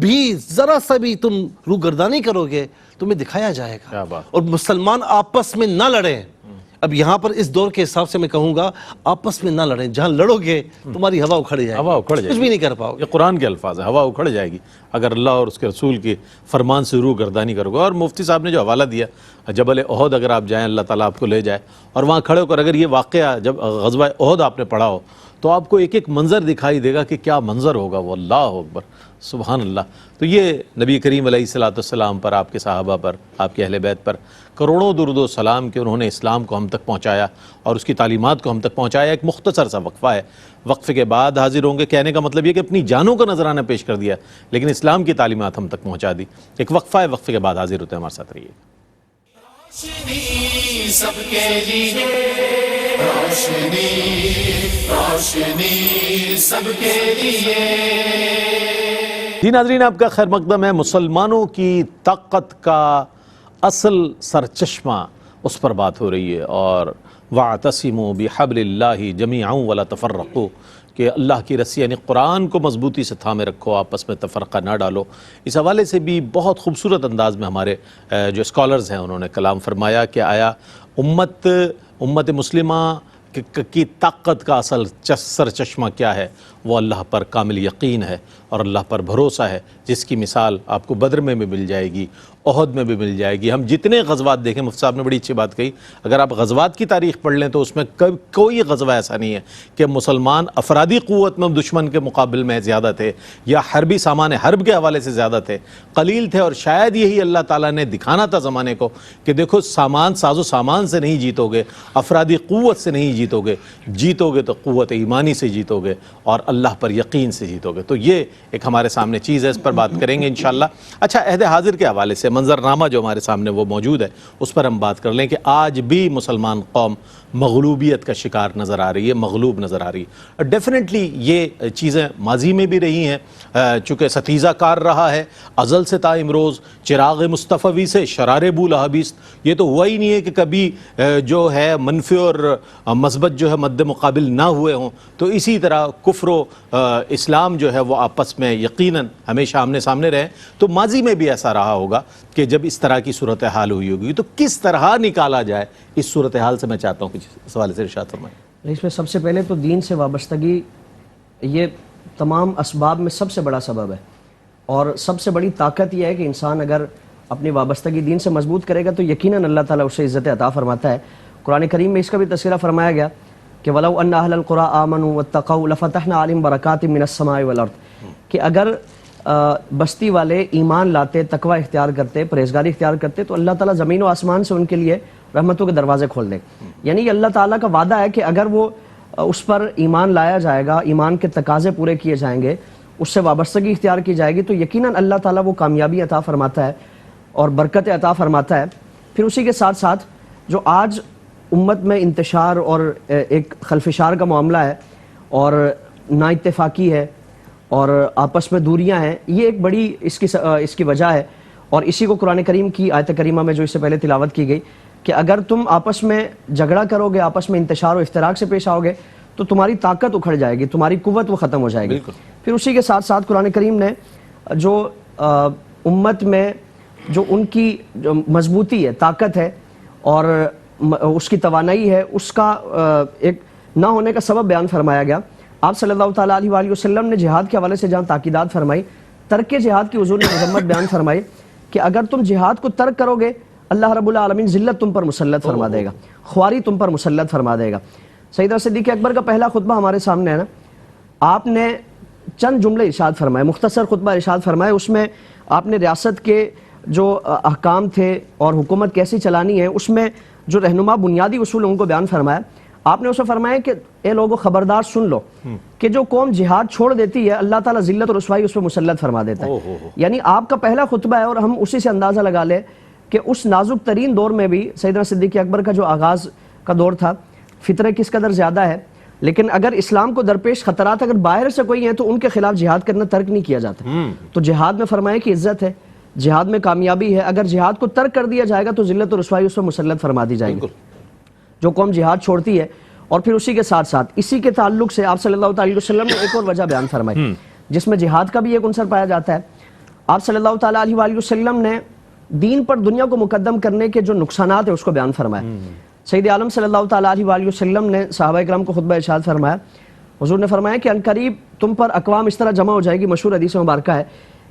بھی ذرا سا بھی تم روگردانی کرو گے تمہیں دکھایا جائے گا. اور مسلمان آپس میں نہ لڑیں. اب یہاں پر اس دور کے حساب سے میں کہوں گا آپس میں نہ لڑیں, جہاں لڑو گے تمہاری ہوا اکھڑ جائے گی, کچھ بھی نہیں کر پاؤ گے. یہ قرآن کے الفاظ ہیں, ہوا اکھڑ جائے گی اگر اللہ اور اس کے رسول کے فرمان سے روح گردانی کرو گے. اور مفتی صاحب نے جو حوالہ دیا جبل احد, اگر آپ جائیں اللہ تعالیٰ آپ کو لے جائے اور وہاں کھڑے ہو کر اگر یہ واقعہ جب غزوہ احد آپ نے پڑھا ہو تو آپ کو ایک ایک منظر دکھائی دے گا کہ کیا منظر ہوگا وہ, اللہ اکبر سبحان اللہ. تو یہ نبی کریم علیہ الصلوۃ والسلام پر, آپ کے صحابہ پر, آپ کے اہل بیت پر کروڑوں درود و سلام کہ انہوں نے اسلام کو ہم تک پہنچایا اور اس کی تعلیمات کو ہم تک پہنچایا. ایک مختصر سا وقفہ ہے, وقفے کے بعد حاضر ہوں گے. کہنے کا مطلب یہ کہ اپنی جانوں کا نذرانہ پیش کر دیا لیکن اسلام کی تعلیمات ہم تک پہنچا دی. ایک وقفہ ہے, وقفے کے بعد حاضر ہوتے ہیں, ہمارے ساتھ رہیے. روشنی سب کے لیے, روشنی سب کے لیے. جی ناظرین, آپ کا خیر مقدم ہے. مسلمانوں کی طاقت کا اصل سرچشمہ اس پر بات ہو رہی ہے, اور وَاعْتَصِمُوا بِحَبْلِ اللَّهِ جَمِيعًا وَلَا تَفَرَّقُوا، کہ اللہ کی رسی یعنی قرآن کو مضبوطی سے تھامے رکھو، آپس میں تفرقہ نہ ڈالو۔ اس حوالے سے بھی بہت خوبصورت انداز میں ہمارے جو اسکالرز ہیں انہوں نے کلام فرمایا کہ آیا امت مسلمہ کی طاقت کا اصل سر چشمہ کیا ہے؟ وہ اللہ پر کامل یقین ہے اور اللہ پر بھروسہ ہے، جس کی مثال آپ کو بدر میں بھی مل جائے گی، احد میں بھی مل جائے گی۔ ہم جتنے غزوات دیکھیں، مفتی صاحب نے بڑی اچھی بات کہی، اگر آپ غزوات کی تاریخ پڑھ لیں تو اس میں کوئی غزوہ ایسا نہیں ہے کہ مسلمان افرادی قوت میں دشمن کے مقابل میں زیادہ تھے یا حربی سامان حرب کے حوالے سے زیادہ تھے، قلیل تھے۔ اور شاید یہی اللہ تعالیٰ نے دکھانا تھا زمانے کو کہ دیکھو ساز و سامان سے نہیں جیتو گے، افرادی قوت سے نہیں جیتو گے تو قوت ایمانی سے جیتو گے اور اللہ پر یقین سے جیتو گے۔ تو یہ ایک ہمارے سامنے چیز ہے، اس پر بات کریں گے انشاءاللہ۔ اچھا، عہد حاضر کے حوالے سے منظرنامہ جو ہمارے سامنے وہ موجود ہے، اس پر ہم بات کر لیں کہ آج بھی مسلمان قوم مغلوبیت کا شکار نظر آ رہی ہے، مغلوب نظر آ رہی ہے۔ ڈیفینیٹلی یہ چیزیں ماضی میں بھی رہی ہیں، چونکہ ستیزہ کار رہا ہے ازل سے تا امروز، چراغ مصطفی سے شرار بو لہبیست۔ یہ تو ہوا ہی نہیں ہے کہ کبھی جو ہے منفی اور مثبت جو ہے مد مقابل نہ ہوئے ہوں۔ تو اسی طرح کفر و اسلام جو ہے وہ آپس میں یقیناً ہمیشہ آمنے سامنے رہے۔ تو ماضی میں بھی ایسا رہا ہوگا کہ جب اس طرح کی صورتحال ہوئی ہوگی، تو کس طرح نکالا جائے اس صورتحال سے میں چاہتا ہوں کہ اس حوالے سے ارشاد فرمائیں۔ اس میں سب سے پہلے تو دین سے وابستگی یہ تمام اسباب میں سب سے بڑا سبب ہے، اور سب سے بڑی طاقت یہ ہے کہ انسان اگر اپنی وابستگی دین سے مضبوط کرے گا تو یقیناً اللہ تعالیٰ اسے عزت عطا فرماتا ہے۔ قرآن کریم میں اس کا بھی تذکرہ فرمایا گیا کہ وَلَوْ أَنَّ أَهْلَ الْقُرَىٰ آمَنُوا وَاتَّقَوْا لَفَتَحْنَا عَلَيْهِمْ بَرَكَاتٍ مِّنَ السَّمَاءِ وَالْأَرْضِ، کہ اگر بستی والے ایمان لاتے، تقوی اختیار کرتے، پرہیزگاری اختیار کرتے تو اللہ تعالیٰ زمین و آسمان سے ان کے لیے رحمتوں کے دروازے کھول دیں۔ یعنی یہ اللہ تعالیٰ کا وعدہ ہے کہ اگر وہ اس پر ایمان لایا جائے گا، ایمان کے تقاضے پورے کیے جائیں گے، اس سے وابستگی اختیار کی جائے گی، تو یقیناً اللہ تعالیٰ وہ کامیابی عطا فرماتا ہے اور برکت عطا فرماتا ہے۔ پھر اسی کے ساتھ ساتھ جو آج امت میں انتشار اور ایک خلفشار کا معاملہ ہے اور نا اتفاقی ہے اور آپس میں دوریاں ہیں، یہ ایک بڑی اس کی وجہ ہے۔ اور اسی کو قرآن کریم کی آیت کریمہ میں جو اس سے پہلے تلاوت کی گئی کہ اگر تم آپس میں جھگڑا کرو گے، آپس میں انتشار و افتراق سے پیش آؤ گے تو تمہاری طاقت اکھڑ جائے گی، تمہاری قوت وہ ختم ہو جائے گی۔ پھر اسی کے ساتھ ساتھ قرآن کریم نے جو امت میں جو ان کی جو مضبوطی ہے، طاقت ہے اور اس کی توانائی ہے، اس کا ایک نہ ہونے کا سبب بیان فرمایا گیا۔ آپ صلی اللہ تعالیٰ علیہ وآلہ وسلم نے جہاد کے حوالے سے جہاں تاکیدات فرمائی، ترک جہاد کی حضور نے مذمت بیان فرمائی کہ اگر تم جہاد کو ترک کرو گے اللہ رب العالمین ذلت تم پر مسلط فرما دے گا، خواری تم پر مسلط فرما دے گا۔ سیدنا صدیق اکبر کا پہلا خطبہ ہمارے سامنے ہے نا، آپ نے چند جملے ارشاد فرمائے، مختصر خطبہ ارشاد فرمائے، اس میں آپ نے ریاست کے جو احکام تھے اور حکومت کیسی چلانی ہے اس میں جو رہنما بنیادی اصول ان کو بیان فرمایا۔ آپ نے اسے فرمایا کہ اے لوگو خبردار سن لو کہ جو قوم جہاد چھوڑ دیتی ہے اللہ تعالیٰ ذلت اور رسوائی اس پہ مسلط فرما دیتا ہے۔ یعنی آپ کا پہلا خطبہ ہے اور ہم اسی سے اندازہ لگا لیں کہ اس نازک ترین دور میں بھی سیدنا صدیق اکبر کا جو آغاز کا دور تھا، فتنہ کس قدر زیادہ ہے، لیکن اگر اسلام کو درپیش خطرات اگر باہر سے کوئی ہیں تو ان کے خلاف جہاد کرنا ترک نہیں کیا جاتا۔ تو جہاد میں فرمایا کہ عزت ہے، جہاد میں کامیابی ہے، اگر جہاد کو ترک کر دیا جائے گا تو ذلت اور رسوائی اس پہ مسلط فرما دی جائے گی جو قوم جہاد چھوڑتی ہے۔ اور پھر اسی کے ساتھ ساتھ اسی کے تعلق سے آپ صلی اللہ علیہ وسلم نے ایک اور وجہ بیان فرمائی جس میں جہاد کا بھی ایک عنصر پایا جاتا ہے۔ آپ صلی اللہ تعالیٰ علیہ وسلم نے دین پر دنیا کو مقدم کرنے کے جو نقصانات ہیں اس کو بیان فرمایا۔ سید عالم صلی اللہ تعالیٰ علیہ وسلم نے صحابہ اکرام کو خطبہ ارشاد فرمایا، حضور نے فرمایا کہ عنقریب تم پر اقوام اس طرح جمع ہو جائے گی، مشہور حدیث مبارکہ ہے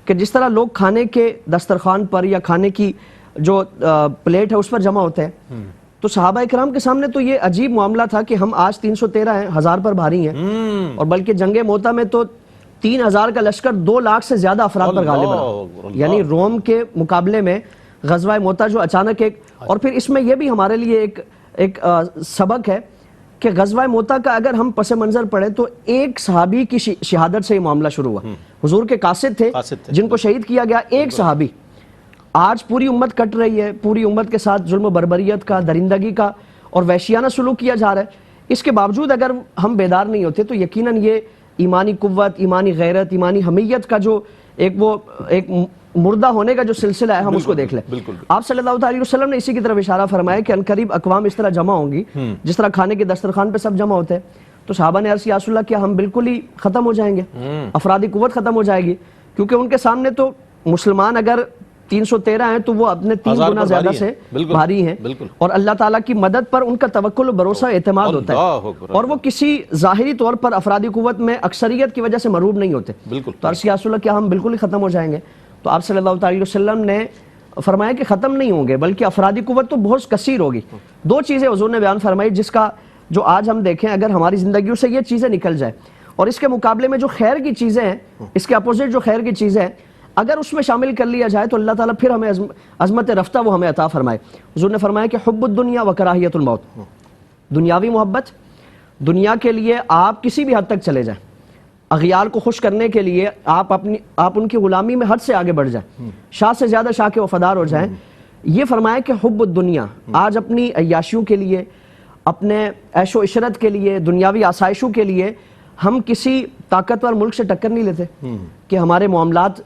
کہ جس طرح لوگ کھانے کے دسترخوان پر یا کھانے کی جو پلیٹ ہے اس پر جمع ہوتے ہیں، تو صحابہ اکرام کے سامنے تو یہ عجیب معاملہ تھا کہ ہم آج 313 ہیں، 1000 پر بھاری ہیں، اور بلکہ جنگ موتا میں تو 3000 کا لشکر 2 لاکھ سے زیادہ افراد پر غالب رہا، یعنی روم کے مقابلے میں غزوہ موتا جو اچانک ایک، اور پھر اس میں یہ بھی ہمارے لیے ایک سبق ہے کہ غزوہ موتا کا اگر ہم پس منظر پڑھیں تو ایک صحابی کی شہادت سے یہ معاملہ شروع ہوا۔ حضور کے قاصد تھے جن کو شہید کیا گیا، ایک صحابی۔ آج پوری امت کٹ رہی ہے، پوری امت کے ساتھ ظلم و بربریت کا، درندگی کا اور وحشیانہ سلوک کیا جا رہا ہے، اس کے باوجود اگر ہم بیدار نہیں ہوتے تو یقیناً یہ ایمانی قوت، ایمانی غیرت، ایمانی حمیت کا جو ایک مردہ ہونے کا جو سلسلہ ہے ہم اس کو دیکھ لیں. آپ صلی اللہ علیہ وسلم نے اسی کی طرف اشارہ فرمایا کہ عنقریب اقوام اس طرح جمع ہوں گی جس طرح کھانے کے دسترخوان پہ سب جمع ہوتے ہیں. تو صحابہ نے عرض کیا رسول اللہ کیا ہم بالکل ہی ختم ہو جائیں گے, افرادی قوت ختم ہو جائے گی, کیونکہ ان کے سامنے تو مسلمان اگر 313 ہیں تو وہ اپنے 3 گنا زیادہ سے بھاری ہیں, اور اللہ تعالیٰ کی مدد پر ان کا توکل و بھروسہ اعتماد ہوتا ہے, اور وہ کسی ظاہری طور پر افرادی قوت میں اکثریت کی وجہ سے مرعوب نہیں ہوتے. تو عرض کیا رسول اللہ کیا ہم بالکل ہی ختم ہو جائیں گے؟ تو آپ صلی اللہ علیہ وسلم نے فرمایا کہ ختم نہیں ہوں گے بلکہ افرادی قوت تو بہت کثیر ہوگی. 2 چیزیں حضور نے بیان فرمائی جس کا جو آج ہم دیکھیں اگر ہماری زندگیوں سے یہ چیزیں نکل جائیں, اور اس کے مقابلے میں جو خیر کی چیزیں ہیں, اس کے اپوزٹ جو خیر کی چیزیں ہیں, اگر اس میں شامل کر لیا جائے تو اللہ تعالیٰ پھر ہمیں عظمت رفتہ وہ ہمیں عطا فرمائے. حضور نے فرمایا کہ حب الدنیا و کراہیت الموت, دنیاوی محبت, دنیا کے لیے آپ کسی بھی حد تک چلے جائیں, اغیار کو خوش کرنے کے لیے آپ ان کی غلامی میں حد سے آگے بڑھ جائیں, شاہ سے زیادہ شاہ کے وفادار ہو جائیں. یہ فرمایا کہ حب الدنیا, آج اپنی عیاشیوں کے لیے, اپنے عیش و عشرت کے لیے, دنیاوی آسائشوں کے لیے ہم کسی طاقتور ملک سے ٹکر نہیں لیتے کہ ہمارے معاملات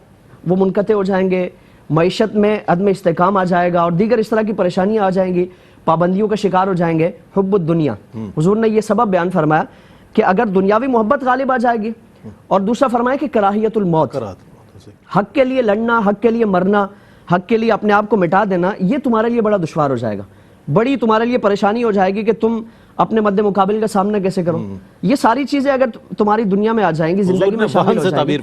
وہ منقطع ہو جائیں گے, معیشت میں عدم استحکام آ جائے گا اور دیگر اس طرح کی پریشانیاں آ جائیں گی, پابندیوں کا شکار ہو جائیں گے. حب الدنیا, حضور نے یہ سبب بیان فرمایا کہ اگر دنیاوی محبت غالب آ جائے گی, اور دوسرا فرمایا کہ کراہیت الموت, حق کے لیے لڑنا, حق کے لیے مرنا, حق کے لیے اپنے آپ کو مٹا دینا, یہ تمہارے لیے بڑا دشوار ہو جائے گا, بڑی تمہارے لیے پریشانی ہو جائے گی کہ تم اپنے مد مقابل کا سامنا کیسے کرو. یہ ساری چیزیں اگر تمہاری دنیا میں آ جائیں گی, زندگی میں شامل ہو جائیں گی.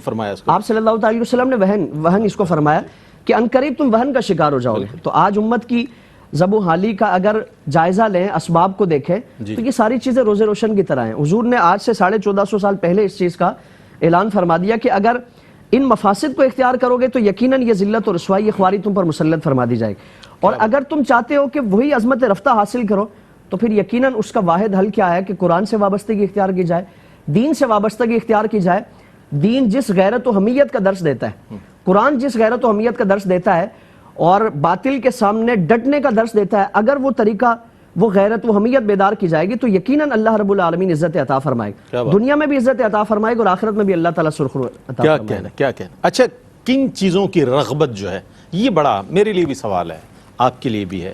آپ صلی اللہ علیہ وسلم نے وہن اس کو فرمایا کہ عنقریب تم وہن کا شکار ہو جاؤ گے. تو آج امت کی ذب و حالی کا اگر جائزہ لیں, اسباب کو دیکھیں, تو یہ ساری چیزیں روزے روشن کی طرح ہیں. حضور نے آج سے 1450 سال پہلے اس چیز کا اعلان فرما دیا کہ اگر ان مفاسد کو اختیار کرو گے تو یقیناً یہ ذلت اور رسوائی, یہ خواری تم پر مسلط فرما دی جائے گی. اور اگر تم چاہتے ہو کہ وہی عظمت رفتہ حاصل کرو تو پھر یقیناً اس کا واحد حل کیا ہے کہ قرآن سے وابستگی اختیار کی جائے, دین سے وابستگی اختیار کی جائے. دین جس غیرت و حمیت کا درس دیتا ہے, قرآن جس غیرت و حمیت کا درس دیتا ہے اور باطل کے سامنے ڈٹنے کا درس دیتا ہے, اگر وہ طریقہ, وہ غیرت و حمیت بیدار کی جائے گی تو یقیناً اللہ رب العالمین عزت عطا فرمائے گا, دنیا میں بھی عزت عطا فرمائے گا اور آخرت میں بھی اللہ تعالیٰ سرخرو عطا فرمائے گا. کیا کہنا. اچھا, کن چیزوں کی رغبت جو ہے, یہ بڑا میرے لیے بھی سوال ہے, آپ کے لیے بھی ہے,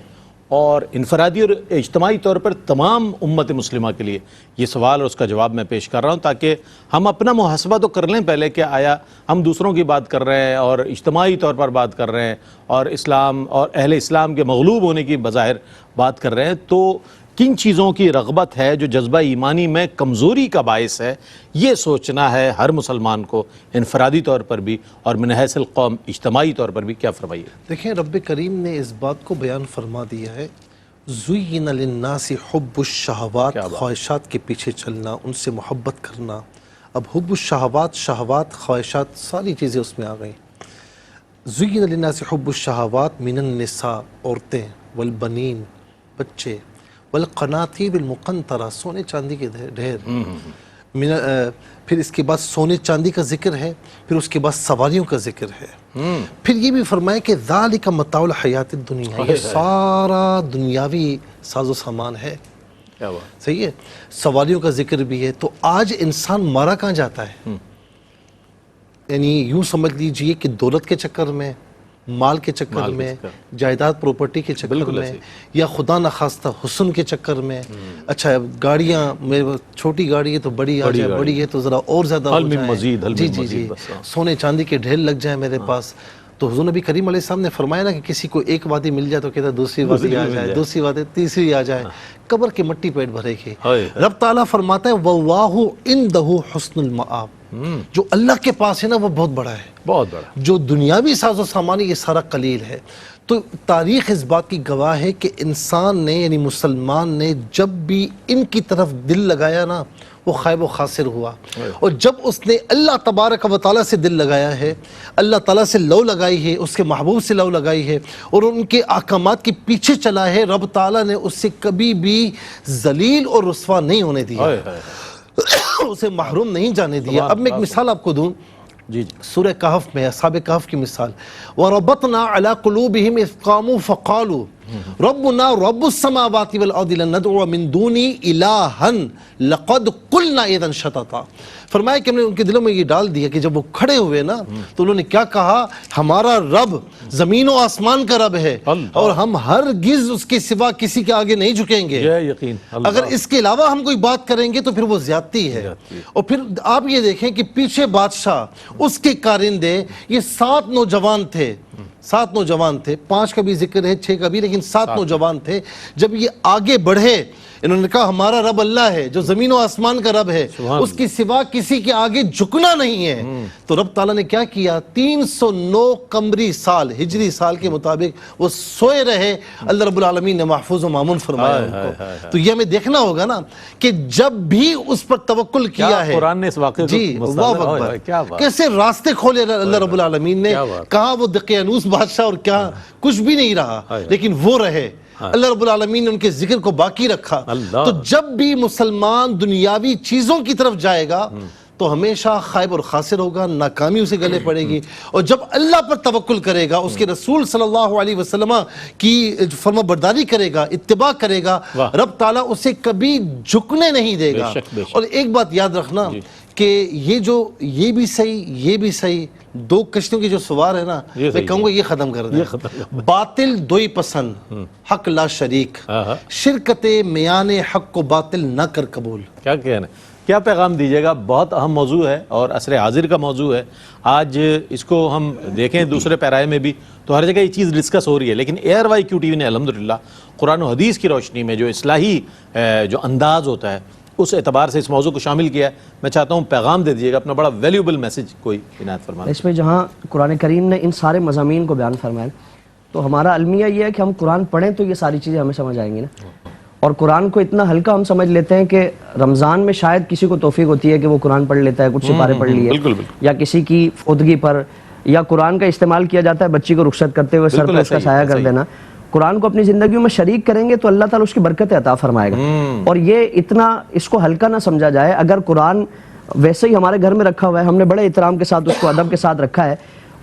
اور انفرادی اور اجتماعی طور پر تمام امت مسلمہ کے لیے یہ سوال اور اس کا جواب میں پیش کر رہا ہوں, تاکہ ہم اپنا محاسبہ تو کر لیں پہلے کہ آیا ہم دوسروں کی بات کر رہے ہیں اور اجتماعی طور پر بات کر رہے ہیں اور اسلام اور اہل اسلام کے مغلوب ہونے کی بظاہر بات کر رہے ہیں, تو کن چیزوں کی رغبت ہے جو جذبہ ایمانی میں کمزوری کا باعث ہے, یہ سوچنا ہے ہر مسلمان کو, انفرادی طور پر بھی اور من حیث القوم اجتماعی طور پر بھی. کیا فرمائیے؟ دیکھیں, رب کریم نے اس بات کو بیان فرما دیا ہے, زُيِّنَ لِلنَّاسِ حُبُّ الشَّهَوَاتِ, خواہشات کے پیچھے چلنا, ان سے محبت کرنا. اب حب الشہوات, شہوات, خواہشات, ساری چیزیں اس میں آ گئیں. زُيِّنَ لِلنَّاسِ حُبُّ الشَّهَوَاتِ مِنَ النِّسَاءِ, عورتیں, والبنین, بچے, والقناطیر المقنطرہ, سونے چاندی کے ڈھیر. پھر اس کے بعد سونے چاندی کا ذکر ہے, پھر اس کے بعد سواریوں کا ذکر ہے. پھر یہ بھی فرمایا کہ ذالک متاع الحیات الدنیا, یہ سارا دنیاوی ساز و سامان ہے. صحیح ہے, سواریوں کا ذکر بھی ہے. تو آج انسان مارا کہاں جاتا ہے, یعنی یوں سمجھ لیجئے کہ دولت کے چکر میں, مال کے چکر میں, جائیداد پروپرٹی کے چکر میں, یا خدا نخواستہ حسن کے چکر میں. اچھا, گاڑیاں, چھوٹی گاڑی ہے تو بڑی آ جائے, بڑی ہے تو ذرا اور زیادہ ہو جائے, جی, سونے چاندی کے ڈھیر لگ جائیں میرے پاس. تو حضور نبی کریم علیہ السلام نے فرمایا نا کہ کسی کو ایک وادی مل جائے تو کہتا ہے دوسری وادی آ جائے, دوسری وادی تیسری آ جائے, قبر کی مٹی پیٹ بھرے گی. رب تعالیٰ فرماتا ہے وَاللَّهُ عِنْدَهُ حُسْنُ الْمَآبِ, جو اللہ کے پاس ہے نا وہ بہت بڑا ہے, بہت بڑا. جو دنیاوی ساز و سامان یہ سارا قلیل ہے. تو تاریخ اس بات کی گواہ ہے کہ انسان نے, یعنی مسلمان نے, جب بھی ان کی طرف دل لگایا نا وہ خائب و خاسر ہوا. اور جب اس نے اللہ تبارک و تعالیٰ سے دل لگایا ہے, اللہ تعالیٰ سے لو لگائی ہے, اس کے محبوب سے لو لگائی ہے, اور ان کے احکامات کے پیچھے چلا ہے, رب تعالیٰ نے اس سے کبھی بھی ذلیل اور رسوا نہیں ہونے دیا, اسے محروم نہیں جانے دیا. اب میں ایک مثال آپ کو دوں, سورہ کہف میں, اصحاب کہف کی مثال. وَرَبَطْنَا عَلَىٰ قُلُوبِهِمْ إِذْ قَامُوا فَقَالُوا, ربنا رب السماوات والارض لن ندعو من دونی الہا لقد قلنا اذا شططا. فرمایا کہ ہم نے ان کے دلوں میں یہ ڈال دیا کہ جب وہ کھڑے ہوئے نا تو انہوں نے کیا کہا, ہمارا رب زمین و آسمان کا رب ہے اور ہم ہرگز اس کے سوا کسی کے آگے نہیں جھکیں گے. یقین اگر اس کے علاوہ ہم کوئی بات کریں گے تو پھر وہ زیادتی ہے. اور پھر آپ یہ دیکھیں کہ پیچھے بادشاہ, اس کے کارندے, یہ 7 نوجوان تھے. 7 نوجوان تھے, 5 کا بھی ذکر ہے, 6 کا بھی, لیکن 7 نوجوان تھے. جب یہ آگے بڑھے انہوں نے کہا ہمارا رب اللہ ہے جو زمین و آسمان کا رب ہے, اس کی سوا کسی کے آگے جھکنا نہیں ہے. تو رب تعالیٰ نے کیا کیا, 309 قمری سال ہجری سال کے مطابق وہ سوئے رہے. اللہ رب العالمین نے محفوظ و مامون فرمایا ان کو. تو یہ ہمیں دیکھنا ہوگا نا کہ جب بھی اس پر توکل کیا ہے, قرآن نے اس واقعے جی اللہ اکبر, کیسے راستے کھولے اللہ رب العالمین نے. کہاں وہ دقیانوس بادشاہ اور کیا کچھ بھی نہیں رہا, لیکن وہ رہے. اللہ رب العالمین نے ان کے ذکر کو باقی رکھا. تو جب بھی مسلمان دنیاوی چیزوں کی طرف جائے گا تو ہمیشہ خائب اور خاسر ہوگا, ناکامی اسے گلے پڑے گی. اور جب اللہ پر توکل کرے گا, اس کے رسول صلی اللہ علیہ وسلم کی فرما برداری کرے گا, اتباع کرے گا, رب تعالیٰ اسے کبھی جھکنے نہیں دے گا. اور ایک بات یاد رکھنا کہ یہ بھی صحیح, یہ بھی صحیح, 2 کشتیوں کے جو سوار ہے نا, میں کہوں گا یہ ختم کر دیں. باطل دوئی پسند, حق لا شریک, شرکت میان حق کو باطل نہ کر قبول. کیا کہنا ہے, کیا پیغام دیجیے گا؟ بہت اہم موضوع ہے اور عصر حاضر کا موضوع ہے. آج اس کو ہم دیکھیں دوسرے پیرائے میں بھی تو ہر جگہ یہ چیز ڈسکس ہو رہی ہے, لیکن ایئر وائی کیو ٹی وی نے الحمدللہ قرآن و حدیث کی روشنی میں جو اصلاحی جو انداز ہوتا ہے اس اعتبار سے اس موضوع کو شامل کیا ہے. میں چاہتا ہوں پیغام دے دیجیے گا, اپنا بڑا ویلیوبل میسج کوئی عنایت فرمائیں. اس میں جہاں قرآن کریم نے ان سارے مضامین کو بیان فرمایا تو ہمارا المیہ یہ ہے کہ ہم قرآن پڑھیں تو یہ ساری چیزیں ہمیں سمجھ آئیں گی نا. اور قرآن کو اتنا ہلکا ہم سمجھ لیتے ہیں کہ رمضان میں شاید کسی کو توفیق ہوتی ہے کہ وہ قرآن پڑھ لیتا ہے, کچھ سپارے پڑھ لیے, یا کسی کی فوتگی پر, یا قرآن کا استعمال کیا جاتا ہے بچی کو رخصت کرتے ہوئے سر پہ اس کا سایہ کر دینا. قرآن کو اپنی زندگیوں میں شریک کریں گے تو اللہ تعالیٰ اس کی برکت عطا فرمائے گا. اور یہ اتنا اس کو ہلکا نہ سمجھا جائے. اگر قرآن ویسے ہی ہمارے گھر میں رکھا ہوا ہے, ہم نے بڑے احترام کے ساتھ اس کو ادب کے ساتھ رکھا ہے,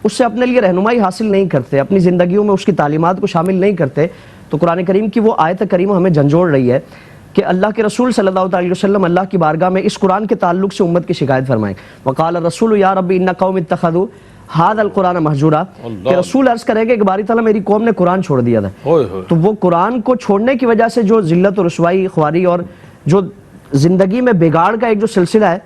اس سے اپنے لیے رہنمائی حاصل نہیں کرتے, اپنی زندگیوں میں اس کی تعلیمات کو شامل نہیں کرتے, تو قرآن کریم کی وہ آیت کریمہ ہمیں جھنجھوڑ رہی ہے کہ اللہ کے رسول صلی اللہ علیہ وسلم اللہ کی بارگاہ میں اس قرآن کے تعلق سے امت کی شکایت فرمائیں. وقال الرسول یا رب ان قوم اتخذوا هذا القرآن مہجورا, کہ رسول عرض کرے گا کہ باری تعالیٰ میری قوم نے قرآن چھوڑ دیا تھا. تو وہ قرآن کو چھوڑنے کی وجہ سے جو ذلت و رسوائی, خواری اور جو زندگی میں بگاڑ کا ایک جو سلسلہ ہے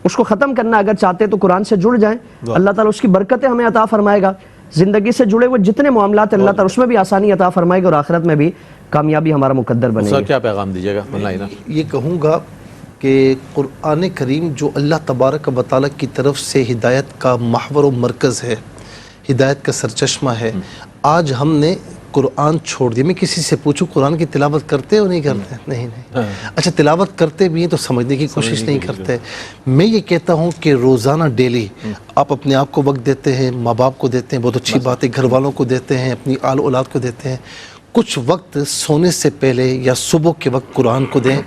اس کو ختم کرنا اگر چاہتے تو قرآن سے جڑ جائیں, اللہ تعالیٰ اس کی برکتیں ہمیں عطا فرمائے گا. زندگی سے جڑے ہوئے جتنے معاملات اللہ تعالیٰ اس میں بھی آسانی عطا فرمائے گا اور آخرت میں بھی کامیابی ہمارا مقدر بنے گی. کیا پیغام دیجیے گا؟ یہ کہوں گا کہ قرآن کریم جو اللہ تبارک و تعالیٰ کی طرف سے ہدایت کا محور و مرکز ہے, ہدایت کا سرچشمہ ہے, آج ہم نے قرآن چھوڑ دیا. میں کسی سے پوچھوں قرآن کی تلاوت کرتے ہو نہیں کرتے؟ نہیں. اچھا تلاوت کرتے بھی ہیں تو سمجھنے کی کوشش نہیں کرتے. میں یہ کہتا ہوں کہ روزانہ ڈیلی آپ اپنے آپ کو وقت دیتے ہیں, ماں باپ کو دیتے ہیں, بہت اچھی بات ہے, گھر والوں کو دیتے ہیں, اپنی آل اولاد کو دیتے ہیں, کچھ وقت سونے سے پہلے یا صبح کے وقت قرآن کو دیں.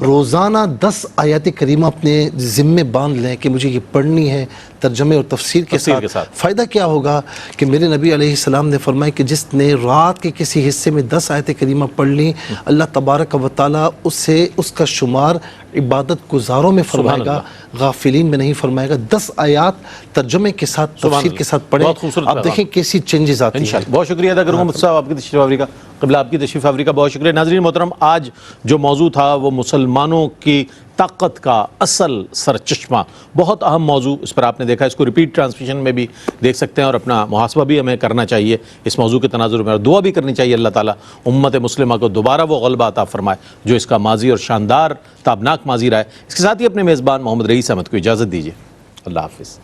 روزانہ 10 آیات کریمہ اپنے ذمے باندھ لیں کہ مجھے یہ پڑھنی ہے ترجمے اور تفسیر کے ساتھ. فائدہ کیا ہوگا کہ میرے نبی علیہ السلام نے فرمایا کہ جس نے رات کے کسی حصے میں 10 آیات کریمہ پڑھ لی, اللہ تبارک و تعالیٰ اسے اس کا شمار عبادت گزاروں میں فرمائے گا, غافلین میں نہیں فرمائے گا. 10 آیات ترجمے کے ساتھ تفسیر کے ساتھ پڑھیں, آپ دیکھیں کیسی چینجز آتی ہیں. بہت شکریہ ادا کروں گا مفتی صاحب آپ کی تشریف آوری کا. قبلہ آپ کی تشریف آوری کا بہت شکریہ. ناظرین محترم, آج جو موضوع تھا وہ مسلمانوں کی طاقت کا اصل سرچشمہ, بہت اہم موضوع. اس پر آپ نے دیکھا, اس کو ریپیٹ ٹرانسمیشن میں بھی دیکھ سکتے ہیں اور اپنا محاسبہ بھی ہمیں کرنا چاہیے اس موضوع کے تناظر میں, اور دعا بھی کرنی چاہیے اللہ تعالیٰ امت مسلمہ کو دوبارہ وہ غلبہ عطا فرمائے جو اس کا ماضی اور شاندار تابناک ماضی رہا ہے. اس کے ساتھ ہی اپنے میزبان محمد رئیس احمد کو اجازت دیجیے. اللہ حافظ.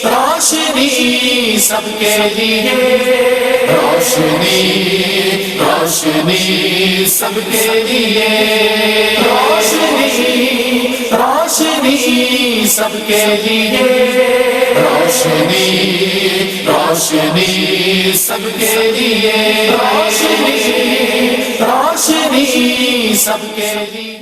روشنی سب کے لیے, روشنی روشنی سب کے لیے, روشنی روشنی سب کے لیے, روشنی روشنی سب کے لیے, روشنی روشنی سب کے لیے.